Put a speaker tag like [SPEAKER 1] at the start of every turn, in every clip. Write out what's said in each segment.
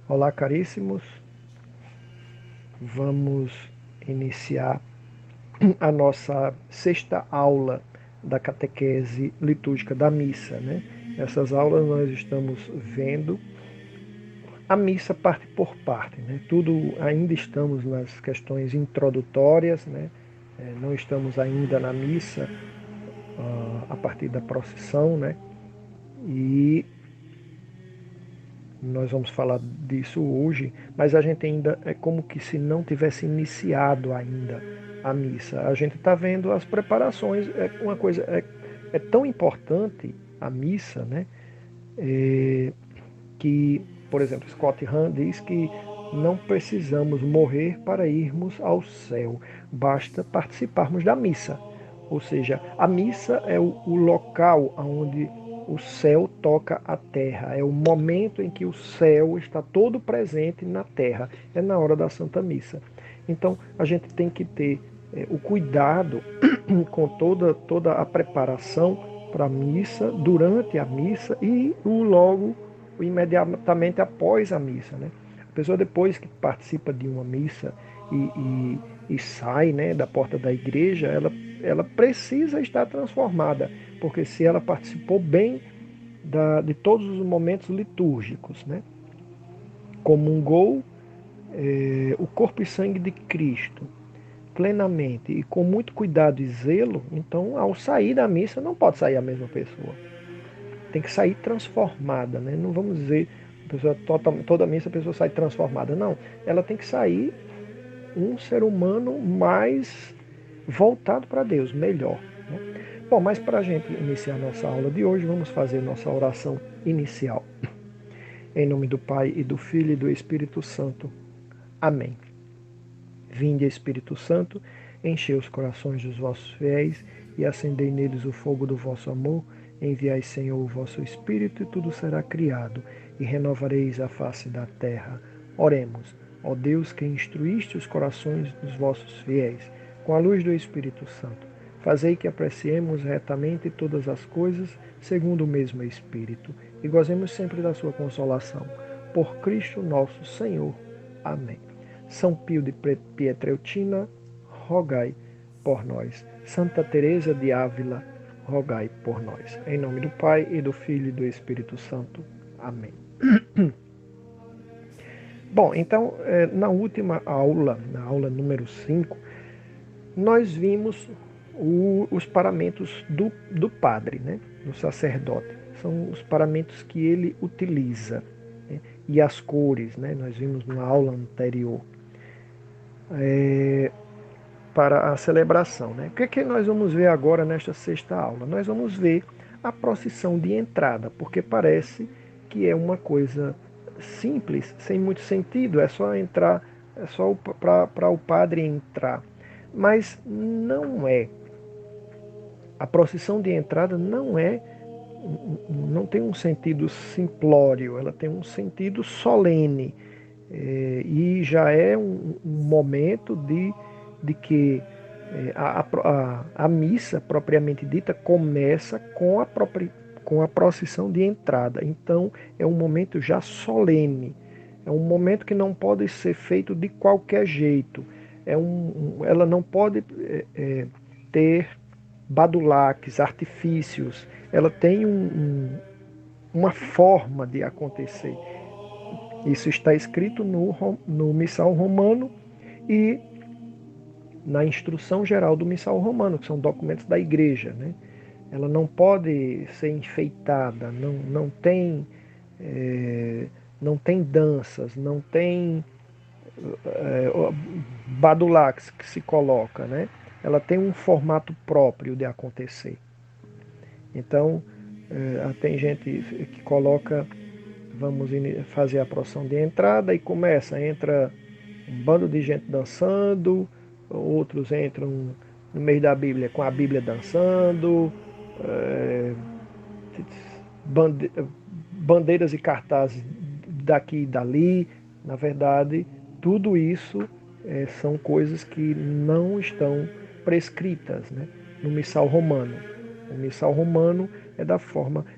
[SPEAKER 1] Olá, caríssimos. Vamos iniciar a nossa sexta aula da catequese litúrgica da missa, né? Nessas aulas nós estamos vendo a missa parte por parte, né? Tudo ainda estamos nas questões introdutórias, né? Não estamos ainda na missa a partir da procissão, né? E nós vamos falar disso hoje, mas a gente ainda é como que se não tivesse iniciado ainda a missa. A gente está vendo as preparações, é uma coisa, é tão importante a missa, né? É, que, por exemplo, Scott Hahn diz que não precisamos morrer para irmos ao céu, basta participarmos da missa. Ou seja, a missa é o local onde o céu toca a terra, é o momento em que o céu está todo presente na terra, é na hora da Santa Missa. Então a gente tem que ter o cuidado com toda a preparação para a missa, durante a missa e o logo imediatamente após a missa, né? A pessoa depois que participa de uma missa e sai, né, da porta da igreja, ela precisa estar transformada, porque se ela participou bem de todos os momentos litúrgicos, né, comungou o corpo e sangue de Cristo plenamente e com muito cuidado e zelo, então ao sair da missa não pode sair a mesma pessoa. Tem que sair transformada, né? Não vamos dizer a pessoa toda missa a pessoa sai transformada, não. Ela tem que sair um ser humano mais voltado para Deus, melhor. Né? Bom, mas para a gente iniciar nossa aula de hoje, vamos fazer nossa oração inicial. Em nome do Pai e do Filho e do Espírito Santo. Amém. Vinde, Espírito Santo, enchei os corações dos vossos fiéis e acendei neles o fogo do vosso amor. Enviai, Senhor, o vosso Espírito, e tudo será criado, e renovareis a face da terra. Oremos, ó Deus, que instruíste os corações dos vossos fiéis, com a luz do Espírito Santo. Fazei que apreciemos retamente todas as coisas, segundo o mesmo Espírito, e gozemos sempre da sua consolação. Por Cristo nosso Senhor. Amém. São Pio de Pietrelcina, rogai por nós. Santa Teresa de Ávila, rogai por nós. Em nome do Pai e do Filho e do Espírito Santo. Amém. Bom, então, na última aula, na aula número 5, nós vimos os paramentos do padre, né? Do sacerdote. São os paramentos que ele utiliza. Né? E as cores, né? Nós vimos na aula anterior. Para a celebração. Né? O que nós vamos ver agora nesta sexta aula? Nós vamos ver a procissão de entrada, porque parece que é uma coisa simples, sem muito sentido, é só entrar, é só para o padre entrar. Mas não é. A procissão de entrada não tem um sentido simplório, ela tem um sentido solene. E já é um momento de que a missa propriamente dita começa com a procissão de entrada. Então é um momento já solene, é um momento que não pode ser feito de qualquer jeito. Ela não pode ter badulaques, artifícios. Ela tem uma forma de acontecer. Isso está escrito no Missal Romano e na Instrução Geral do Missal Romano, que são documentos da Igreja. Né? Ela não pode ser enfeitada, não tem danças, não tem badulaques que se coloca. Né? Ela tem um formato próprio de acontecer. Então, tem gente que coloca, vamos fazer a procissão de entrada e entra um bando de gente dançando, outros entram no meio da Bíblia com a Bíblia dançando, bandeiras e cartazes daqui e dali. Na verdade, tudo isso são coisas que não estão prescritas, né, no Missal Romano. O Missal Romano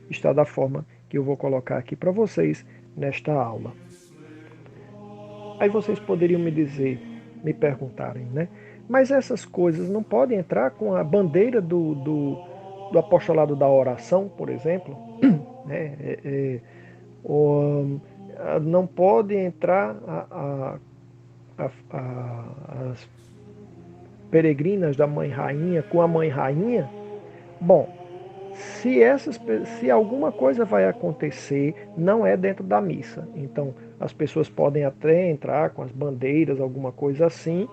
[SPEAKER 1] está da forma que eu vou colocar aqui para vocês nesta aula. Aí vocês poderiam me dizer, me perguntarem, né? Mas essas coisas não podem entrar com a bandeira do apostolado da oração, por exemplo, né? Não pode entrar as peregrinas da Mãe Rainha com a Mãe Rainha. Bom, se alguma coisa vai acontecer, não é dentro da missa. Então, as pessoas podem até entrar com as bandeiras, alguma coisa assim,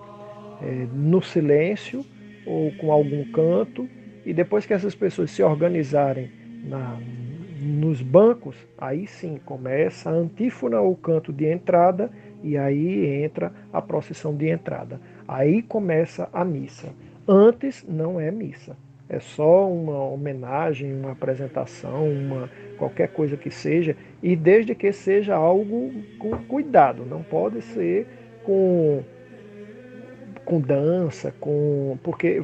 [SPEAKER 1] no silêncio ou com algum canto, e depois que essas pessoas se organizarem nos bancos, aí sim começa a antífona ou canto de entrada, e aí entra a procissão de entrada. Aí começa a missa. Antes não é missa. É só uma homenagem, uma apresentação, qualquer coisa que seja, e desde que seja algo com cuidado, não pode ser com dança, porque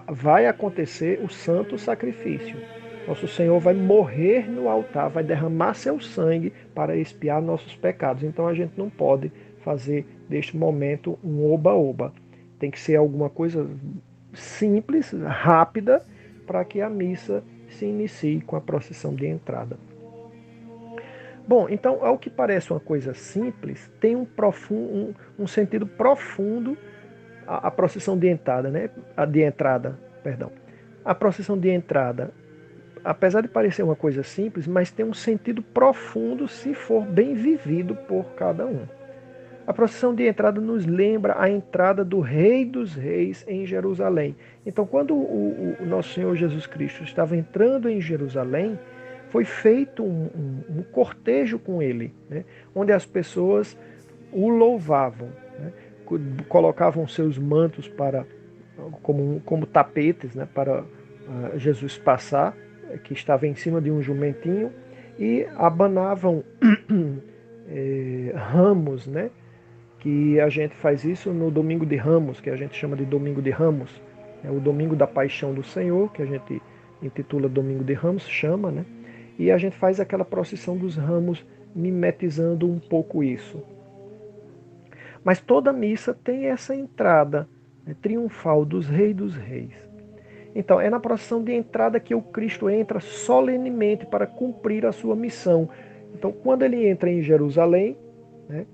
[SPEAKER 1] vai acontecer o santo sacrifício. Nosso Senhor vai morrer no altar, vai derramar seu sangue para expiar nossos pecados. Então a gente não pode fazer deste momento um oba-oba. Tem que ser alguma coisa simples, rápida, para que a missa se inicie com a procissão de entrada. Bom, então, ao que parece uma coisa simples, tem um sentido profundo a procissão de entrada, né? Perdão. A procissão de entrada, apesar de parecer uma coisa simples, mas tem um sentido profundo se for bem vivido por cada um. A procissão de entrada nos lembra a entrada do Rei dos Reis em Jerusalém. Então, quando o nosso Senhor Jesus Cristo estava entrando em Jerusalém, foi feito um cortejo com ele, né? Onde as pessoas o louvavam, né? Colocavam seus mantos como tapetes, né? Para Jesus passar, que estava em cima de um jumentinho, e abanavam ramos, né? Que a gente faz isso no Domingo de Ramos, que a gente chama de Domingo de Ramos, é o Domingo da Paixão do Senhor, que a gente intitula Domingo de Ramos, chama, né? E a gente faz aquela procissão dos ramos, mimetizando um pouco isso. Mas toda missa tem essa entrada, né, triunfal dos Reis dos Reis. Então, é na procissão de entrada que o Cristo entra solenemente para cumprir a sua missão. Então, quando ele entra em Jerusalém, né,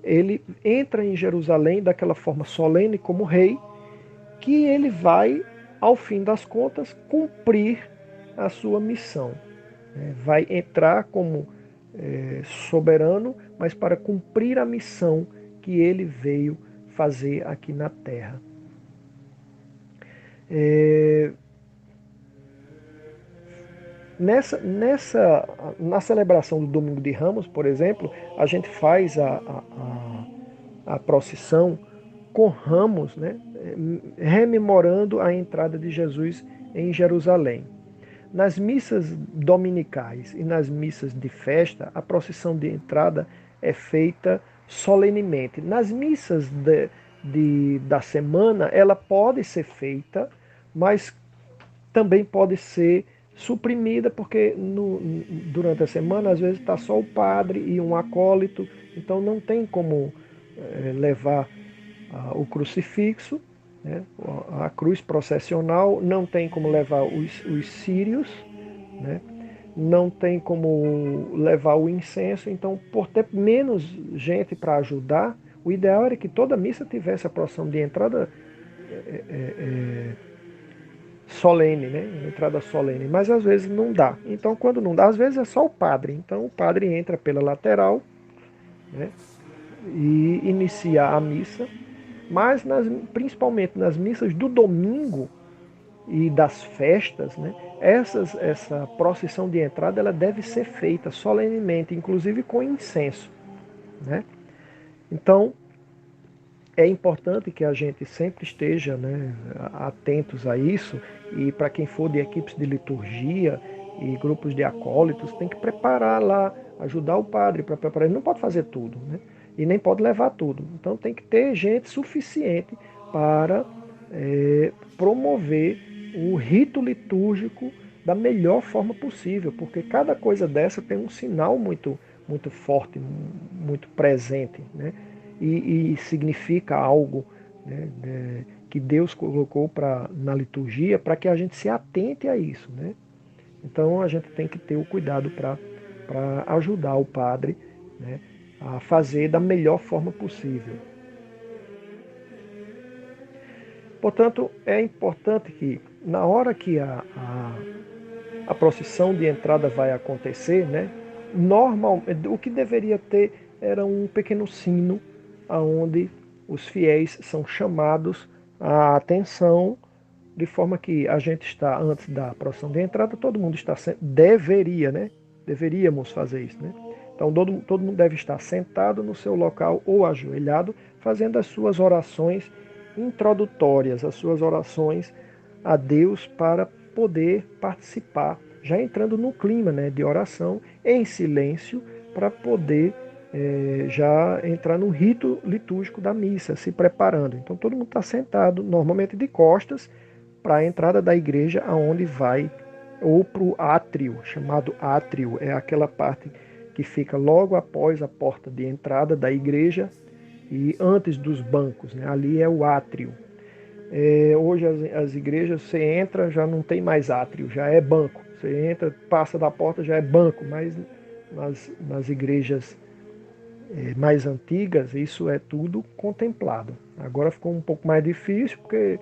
[SPEAKER 1] ele entra em Jerusalém daquela forma solene como rei, que ele vai, ao fim das contas, cumprir a sua missão. Vai entrar como soberano, mas para cumprir a missão que ele veio fazer aqui na terra. Na celebração do Domingo de Ramos, por exemplo, a gente faz a procissão com ramos, né, rememorando a entrada de Jesus em Jerusalém. Nas missas dominicais e nas missas de festa, a procissão de entrada é feita solenemente. Nas missas da semana, ela pode ser feita, mas também pode ser suprimida, porque durante a semana, às vezes, está só o padre e um acólito, então não tem como levar o crucifixo, né, a cruz processional, não tem como levar os círios, né, não tem como levar o incenso. Então, por ter menos gente para ajudar, o ideal era que toda missa tivesse a procissão de entrada solene, né, entrada solene, mas às vezes não dá. Então, quando não dá, às vezes é só o padre. Então, o padre entra pela lateral, né, e inicia a missa. Mas principalmente nas missas do domingo e das festas, né, essa procissão de entrada ela deve ser feita solenemente, inclusive com incenso, né? Então é importante que a gente sempre esteja, né, atentos a isso, e para quem for de equipes de liturgia e grupos de acólitos, tem que preparar lá, ajudar o padre para preparar. Ele não pode fazer tudo, né? E nem pode levar tudo. Então tem que ter gente suficiente para promover o rito litúrgico da melhor forma possível, porque cada coisa dessa tem um sinal muito, muito forte, muito presente, né? e significa algo, né, que Deus colocou na liturgia para que a gente se atente a isso, né? Então a gente tem que ter o cuidado para ajudar o padre, né, a fazer da melhor forma possível. Portanto, é importante que na hora que a procissão de entrada vai acontecer, né, o que deveria ter era um pequeno sino aonde os fiéis são chamados à atenção, de forma que a gente está, antes da procissão de entrada, todo mundo está, deveria, né? Deveríamos fazer isso, né? Então todo mundo deve estar sentado no seu local ou ajoelhado, fazendo as suas orações introdutórias, as suas orações a Deus para poder participar, já entrando no clima, né, de oração, em silêncio, para poder já entrar no rito litúrgico da missa, se preparando. Então todo mundo está sentado, normalmente de costas, para a entrada da igreja, aonde vai, ou para o átrio, chamado átrio, é aquela parte que fica logo após a porta de entrada da igreja e antes dos bancos, né? Ali é o átrio. Hoje as igrejas, você entra, já não tem mais átrio, já é banco. Você entra, passa da porta, já é banco, mas nas igrejas mais antigas, isso é tudo contemplado. Agora ficou um pouco mais difícil, porque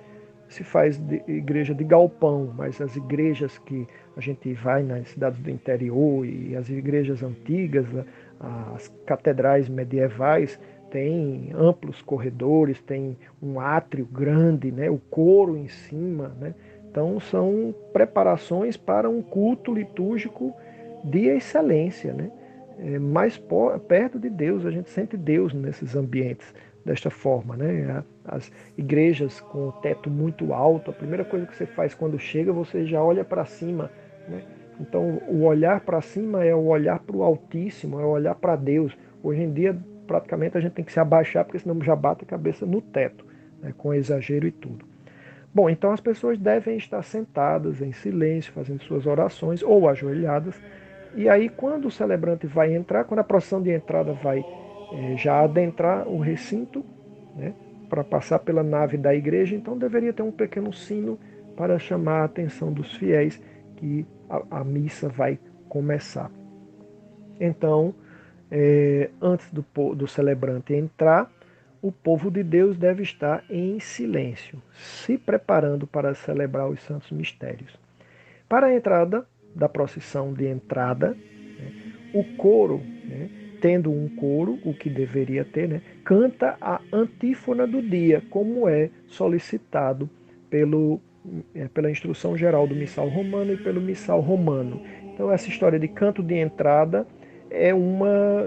[SPEAKER 1] se faz igreja de galpão, mas as igrejas que a gente vai nas cidades do interior e as igrejas antigas, as catedrais medievais, tem amplos corredores, tem um átrio grande, né, o coro em cima, né? Então são preparações para um culto litúrgico de excelência, né? Mais perto de Deus, a gente sente Deus nesses ambientes desta forma, né? As igrejas com o teto muito alto, a primeira coisa que você faz quando chega, você já olha para cima, né? Então, o olhar para cima é o olhar para o Altíssimo, é o olhar para Deus. Hoje em dia, praticamente, a gente tem que se abaixar, porque senão já bate a cabeça no teto, né? Com exagero e tudo. Bom, então as pessoas devem estar sentadas em silêncio, fazendo suas orações ou ajoelhadas. E aí, quando o celebrante vai entrar, quando a procissão de entrada vai já adentrar o recinto, né, para passar pela nave da igreja, então deveria ter um pequeno sino para chamar a atenção dos fiéis que a missa vai começar. Então, antes do celebrante entrar, o povo de Deus deve estar em silêncio, se preparando para celebrar os santos mistérios. Para a entrada da procissão de entrada, né, o coro, né, tendo um coro, o que deveria ter, né, canta a antífona do dia, como é solicitado pela instrução geral do Missal Romano e pelo Missal Romano. Então essa história de canto de entrada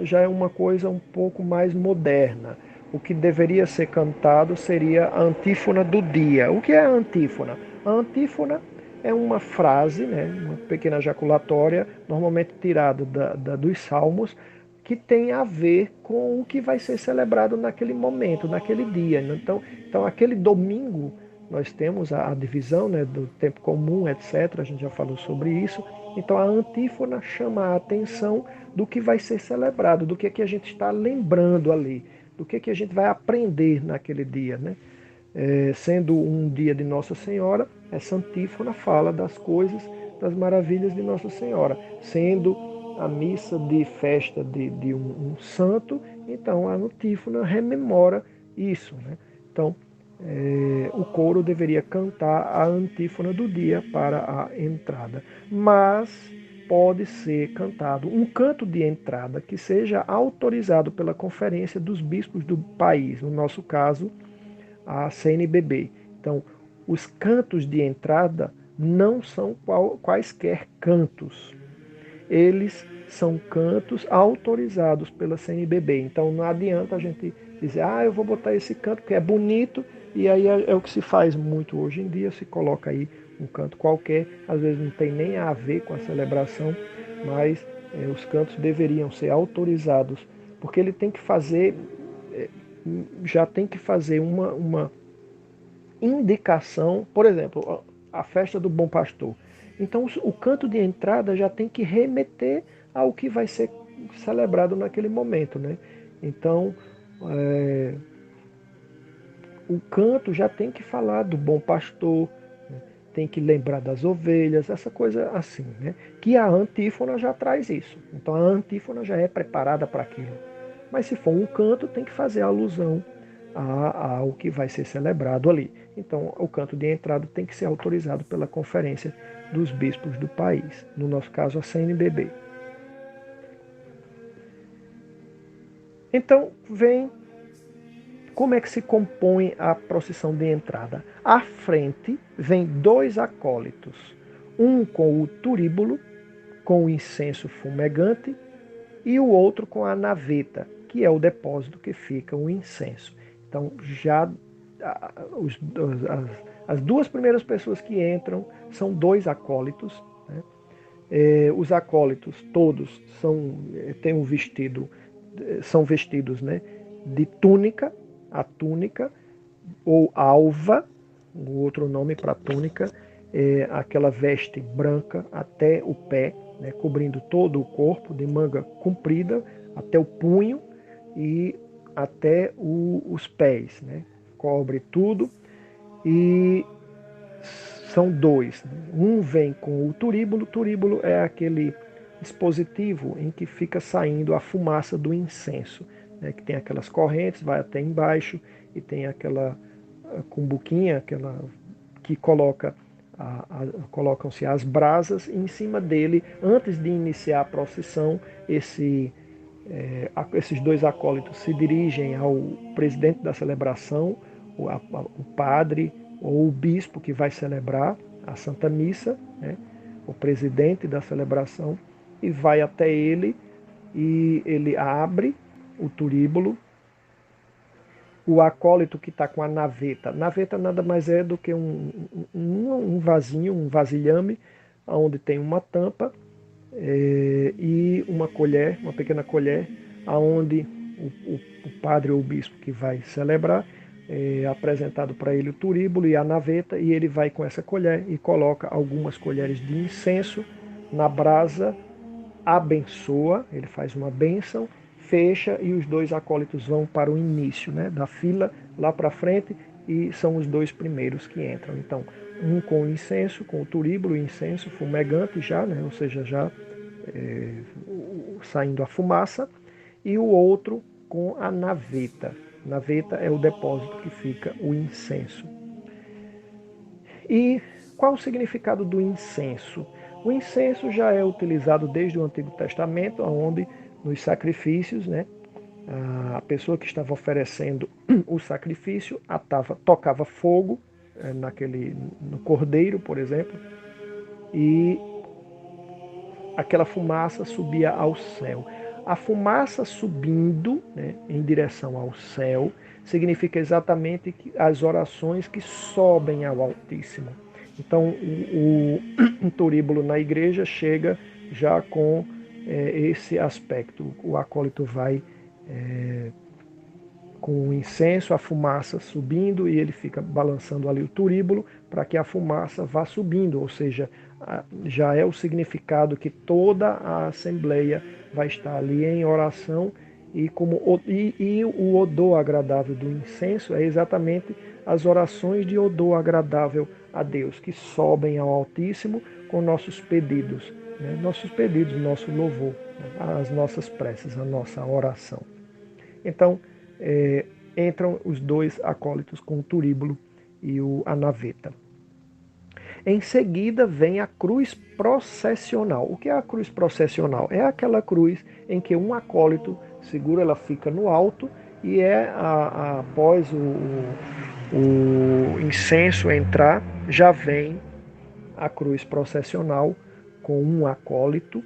[SPEAKER 1] já é uma coisa um pouco mais moderna. O que deveria ser cantado seria a antífona do dia. O que é a antífona? A antífona é uma frase, né, uma pequena jaculatória, normalmente tirada dos salmos, que tem a ver com o que vai ser celebrado naquele momento, naquele dia. Então aquele domingo, nós temos a divisão, né, do tempo comum, etc. A gente já falou sobre isso. Então a antífona chama a atenção do que vai ser celebrado, do que a gente está lembrando ali, do que a gente vai aprender naquele dia, né? Sendo um dia de Nossa Senhora, essa antífona fala das coisas, das maravilhas de Nossa Senhora. Sendo a missa de festa de um santo, então a antífona rememora isso, né? Então, o coro deveria cantar a antífona do dia para a entrada. Mas pode ser cantado um canto de entrada que seja autorizado pela Conferência dos Bispos do país, no nosso caso, a CNBB. Então, os cantos de entrada não são quaisquer cantos. Eles são cantos autorizados pela CNBB. Então, não adianta a gente dizer, eu vou botar esse canto porque é bonito, e aí é o que se faz muito hoje em dia, se coloca aí um canto qualquer, às vezes não tem nem a ver com a celebração, mas os cantos deveriam ser autorizados, porque ele tem que fazer já tem que fazer uma indicação, por exemplo, a festa do Bom Pastor. Então o canto de entrada já tem que remeter ao que vai ser celebrado naquele momento, né? Então O canto já tem que falar do bom pastor, né? Tem que lembrar das ovelhas, essa coisa assim, né? Que a antífona já traz isso. Então a antífona já é preparada para aquilo. Mas se for um canto, tem que fazer alusão ao que vai ser celebrado ali. Então o canto de entrada tem que ser autorizado pela Conferência dos Bispos do país, no nosso caso a CNBB. Então vem como é que se compõe a procissão de entrada? À frente vem 2 acólitos, um com o turíbulo, com o incenso fumegante, e o outro com a naveta, que é o depósito que fica o incenso. Então, já as 2 primeiras pessoas que entram são 2 acólitos. Né? Os acólitos todos têm um vestido, são vestidos, né, de túnica, a túnica, ou alva, um outro nome para túnica, aquela veste branca até o pé, né, cobrindo todo o corpo, de manga comprida até o punho e até os pés, né, cobre tudo. E são 2. Um vem com o turíbulo. O turíbulo é aquele dispositivo em que fica saindo a fumaça do incenso, né, que tem aquelas correntes, vai até embaixo e tem aquela cumbuquinha, aquela que colocam-se as brasas e em cima dele, antes de iniciar a procissão, esses 2 acólitos se dirigem ao presidente da celebração, o padre ou o bispo que vai celebrar a Santa Missa, né, o presidente da celebração, e vai até ele e ele abre o turíbulo. O acólito que está com a naveta. Naveta nada mais é do que um vasinho, um vasilhame, onde tem uma tampa e uma colher, uma pequena colher, aonde o padre ou o bispo que vai celebrar é apresentado para ele o turíbulo e a naveta, e ele vai com essa colher e coloca algumas colheres de incenso na brasa, abençoa, ele faz uma bênção, fecha e os 2 acólitos vão para o início, né, da fila lá para frente, e são os 2 primeiros que entram. Então, um com o incenso, com o turíbulo, o incenso fumegante já, né, ou seja, já saindo a fumaça, e o outro com a naveta. Naveta é o depósito que fica o incenso. E qual o significado do incenso? O incenso já é utilizado desde o Antigo Testamento, onde nos sacrifícios, né, a pessoa que estava oferecendo o sacrifício tocava fogo no cordeiro, por exemplo, e aquela fumaça subia ao céu. A fumaça subindo, né, em direção ao céu significa exatamente as orações que sobem ao Altíssimo. Então, o turíbulo na igreja chega já com esse aspecto. O acólito vai com o incenso, a fumaça subindo, e ele fica balançando ali o turíbulo para que a fumaça vá subindo, ou seja, já é o significado que toda a assembleia vai estar ali em oração, e o odor agradável do incenso é exatamente as orações de odor agradável a Deus, que sobem ao Altíssimo com nossos pedidos, né? Nossos pedidos, nosso louvor, né? As nossas preces, a nossa oração. Então, entram os 2 acólitos com o turíbulo e a naveta. Em seguida vem a cruz processional. O que é a cruz processional? É aquela cruz em que um acólito segura, ela fica no alto, e após o incenso entrar, já vem a cruz processional com um acólito,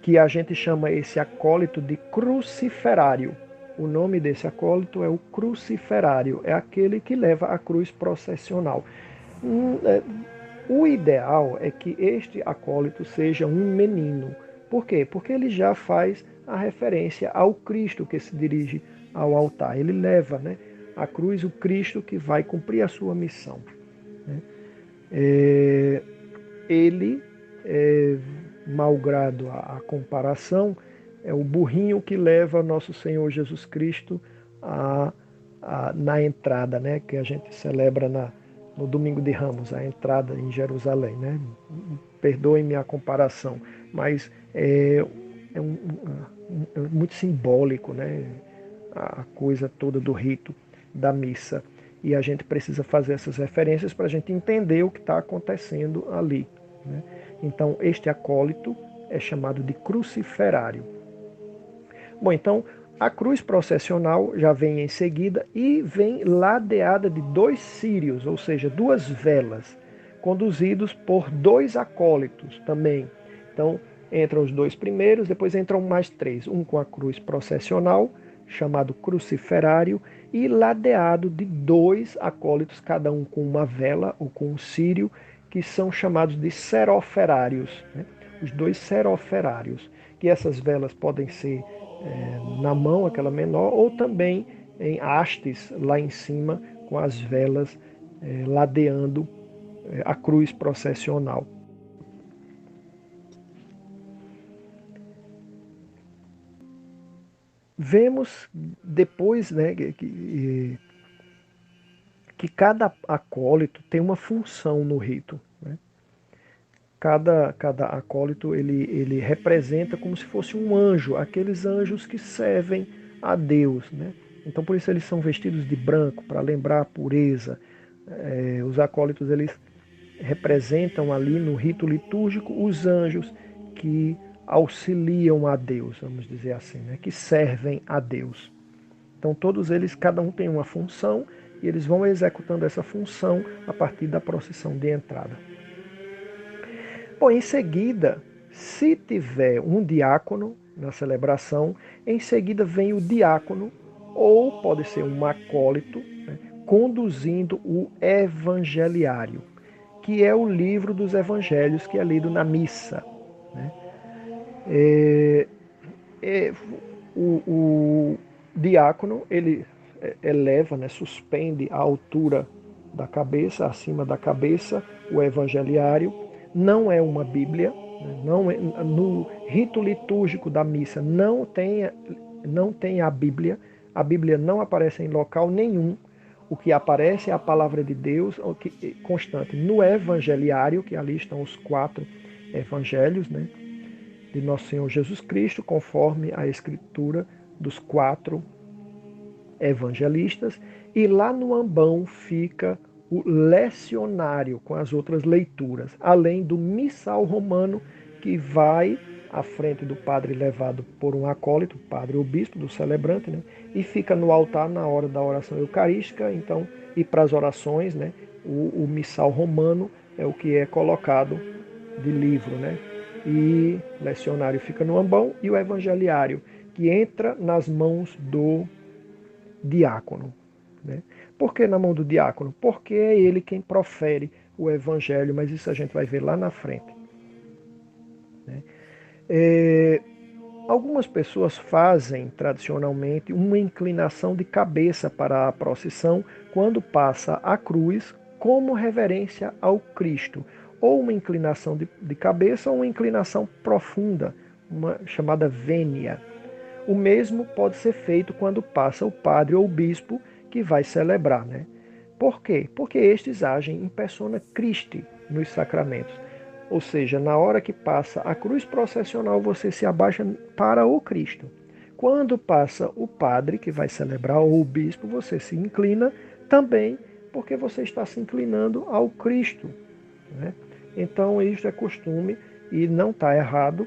[SPEAKER 1] que a gente chama esse acólito de cruciferário. O nome desse acólito é o cruciferário, é aquele que leva a cruz processional. O ideal é que este acólito seja um menino. Por quê? Porque ele já faz a referência ao Cristo que se dirige ao altar. Ele leva, né, a cruz, o Cristo que vai cumprir a sua missão. Né? Ele, malgrado a comparação, É o burrinho que leva nosso Senhor Jesus Cristo na entrada, né? Que a gente celebra no Domingo de Ramos, a entrada em Jerusalém, né? Perdoem-me a comparação, mas é muito simbólico, né? A coisa toda do rito da missa. E a gente precisa fazer essas referências para a gente entender o que está acontecendo ali, né? Então, este acólito é chamado de cruciferário. Bom, então, a cruz processional já vem em seguida e vem ladeada de 2 círios, ou seja, 2 velas, conduzidos por 2 acólitos também. Então, entram os 2 primeiros, depois entram mais 3, um com a cruz processional, chamado cruciferário, e ladeado de 2 acólitos, cada um com uma vela ou com um círio, que são chamados de seroferários, né? Os 2 seroferários, que essas velas podem ser na mão, aquela menor, ou também em hastes lá em cima, com as velas ladeando a cruz processional. Vemos depois, né, que cada acólito tem uma função no rito, né? Cada acólito ele representa como se fosse um anjo, aqueles anjos que servem a Deus, né? Então por isso eles são vestidos de branco, para lembrar a pureza. Os acólitos eles representam ali no rito litúrgico os anjos que auxiliam a Deus, vamos dizer assim, né? Que servem a Deus. Então todos eles, cada um tem uma função e eles vão executando essa função a partir da procissão de entrada. Bom, em seguida, se tiver um diácono na celebração, em seguida vem o diácono, ou pode ser um acólito, né, conduzindo o evangeliário, que é o livro dos evangelhos que é lido na missa, né? É, é, o diácono, ele eleva, né, suspende a altura da cabeça, acima da cabeça, o evangeliário. Não é uma Bíblia, né, não é, no rito litúrgico da missa não tem a Bíblia não aparece em local nenhum. O que aparece é a palavra de Deus constante no evangeliário, que ali estão os 4 evangelhos, né, de nosso Senhor Jesus Cristo, conforme a escritura dos 4 evangelistas, e lá no ambão fica o lecionário com as outras leituras, além do missal romano, que vai à frente do padre levado por um acólito, padre ou bispo, do celebrante, né? E fica no altar na hora da oração eucarística. Então, e para as orações, né? O missal romano é o que é colocado de livro, né? E o lecionário fica no ambão e o evangeliário, que entra nas mãos do diácono, né? Por que na mão do diácono? Porque é ele quem profere o evangelho, mas isso a gente vai ver lá na frente, né? Algumas pessoas fazem tradicionalmente uma inclinação de cabeça para a procissão quando passa a cruz, como reverência ao Cristo, ou uma inclinação de cabeça ou uma inclinação profunda, uma chamada vênia. O mesmo pode ser feito quando passa o padre ou o bispo que vai celebrar, né? Por quê? Porque estes agem em persona Christi nos sacramentos. Ou seja, na hora que passa a cruz processional, você se abaixa para o Cristo. Quando passa o padre que vai celebrar ou o bispo, você se inclina também, porque você está se inclinando ao Cristo, né? Então, isto é costume e não está errado,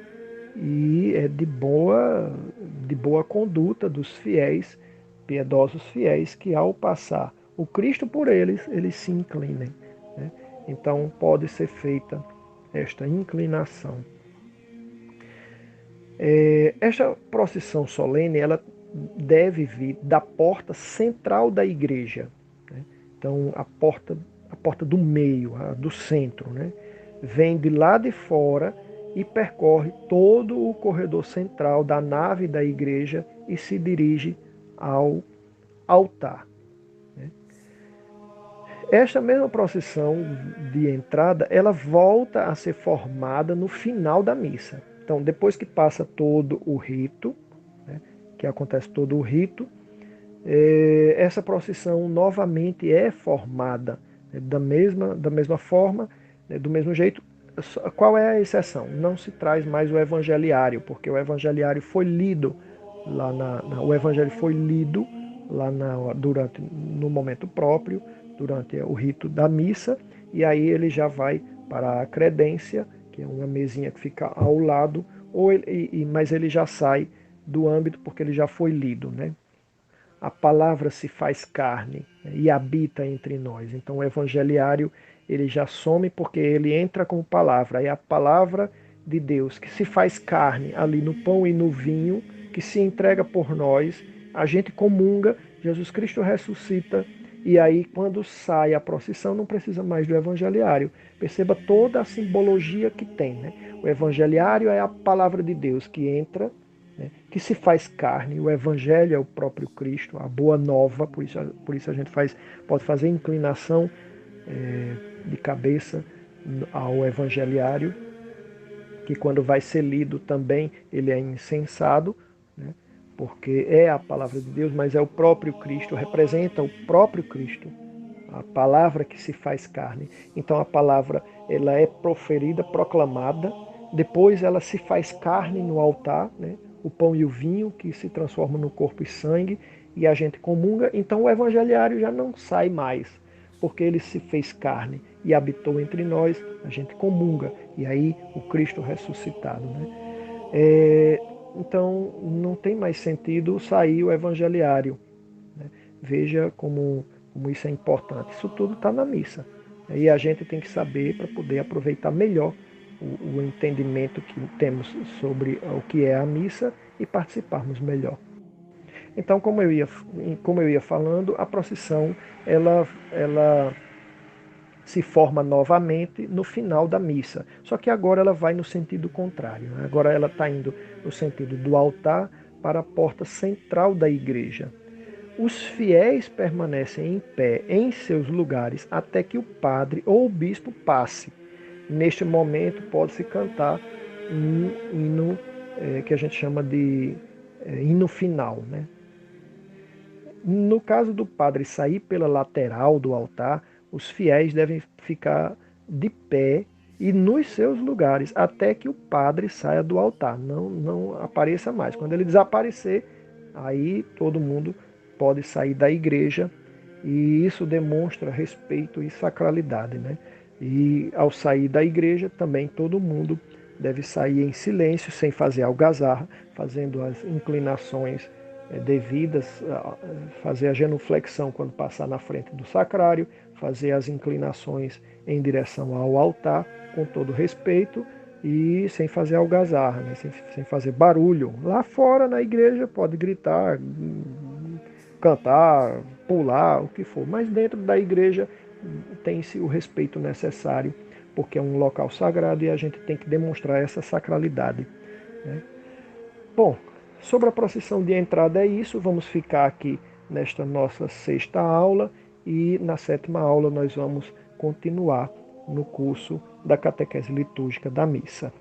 [SPEAKER 1] e é de boa conduta dos fiéis, piedosos fiéis, que ao passar o Cristo por eles se inclinem, né? Então pode ser feita esta inclinação. Esta procissão solene, ela deve vir da porta central da igreja, né? Então a porta do meio, a do centro, né? Vem de lá de fora e percorre todo o corredor central da nave da igreja e se dirige ao altar, né? Esta mesma procissão de entrada, ela volta a ser formada no final da missa. Então, depois que passa todo o rito, né, que acontece todo o rito, essa procissão novamente é formada, né, da mesma forma, né, do mesmo jeito. Qual é a exceção? Não se traz mais o evangeliário, porque o evangeliário foi lido o evangelho foi lido durante no momento próprio, durante o rito da missa, e aí ele já vai para a credência, que é uma mesinha que fica ao lado, mas ele já sai do âmbito porque ele já foi lido, né? A palavra se faz carne, né, e habita entre nós. Então o evangeliário ele já some porque ele entra como palavra. É a palavra de Deus que se faz carne ali no pão e no vinho, que se entrega por nós. A gente comunga, Jesus Cristo ressuscita, e aí quando sai a procissão não precisa mais do evangeliário. Perceba toda a simbologia que tem, né? O evangeliário é a palavra de Deus que entra, né, que se faz carne. O Evangelho é o próprio Cristo, a boa nova, por isso a gente pode fazer inclinação de cabeça ao Evangeliário, que quando vai ser lido também ele é incensado, né, porque é a palavra de Deus, mas é o próprio Cristo, representa o próprio Cristo, a palavra que se faz carne. Então a palavra ela é proferida, proclamada, depois ela se faz carne no altar, né? O pão e o vinho que se transformam no corpo e sangue e a gente comunga. Então o evangeliário já não sai mais, porque ele se fez carne e habitou entre nós, a gente comunga. E aí o Cristo ressuscitado, né? Então não tem mais sentido sair o evangeliário, né? Veja como isso é importante. Isso tudo está na missa. E a gente tem que saber para poder aproveitar melhor o entendimento que temos sobre o que é a missa e participarmos melhor. Então, como eu ia falando, a procissão ela se forma novamente no final da missa. Só que agora ela vai no sentido contrário, né? Agora ela está indo no sentido do altar para a porta central da igreja. Os fiéis permanecem em pé em seus lugares até que o padre ou o bispo passe. Neste momento pode-se cantar um hino que a gente chama de hino final, né? No caso do padre sair pela lateral do altar, os fiéis devem ficar de pé e nos seus lugares até que o padre saia do altar, não apareça mais. Quando ele desaparecer, aí todo mundo pode sair da igreja e isso demonstra respeito e sacralidade, né? E ao sair da igreja, também todo mundo deve sair em silêncio, sem fazer algazarra, fazendo as inclinações devidas, fazer a genuflexão quando passar na frente do sacrário, fazer as inclinações em direção ao altar, com todo respeito e sem fazer algazarra, né? sem fazer barulho. Lá fora na igreja pode gritar, cantar, pular, o que for, mas dentro da igreja tem-se o respeito necessário, porque é um local sagrado e a gente tem que demonstrar essa sacralidade, né? Bom, sobre a procissão de entrada é isso. Vamos ficar aqui nesta nossa sexta aula e na sétima aula nós vamos continuar no curso da catequese litúrgica da missa.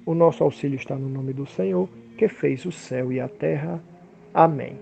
[SPEAKER 1] O nosso auxílio está no nome do Senhor, que fez o céu e a terra. Amém.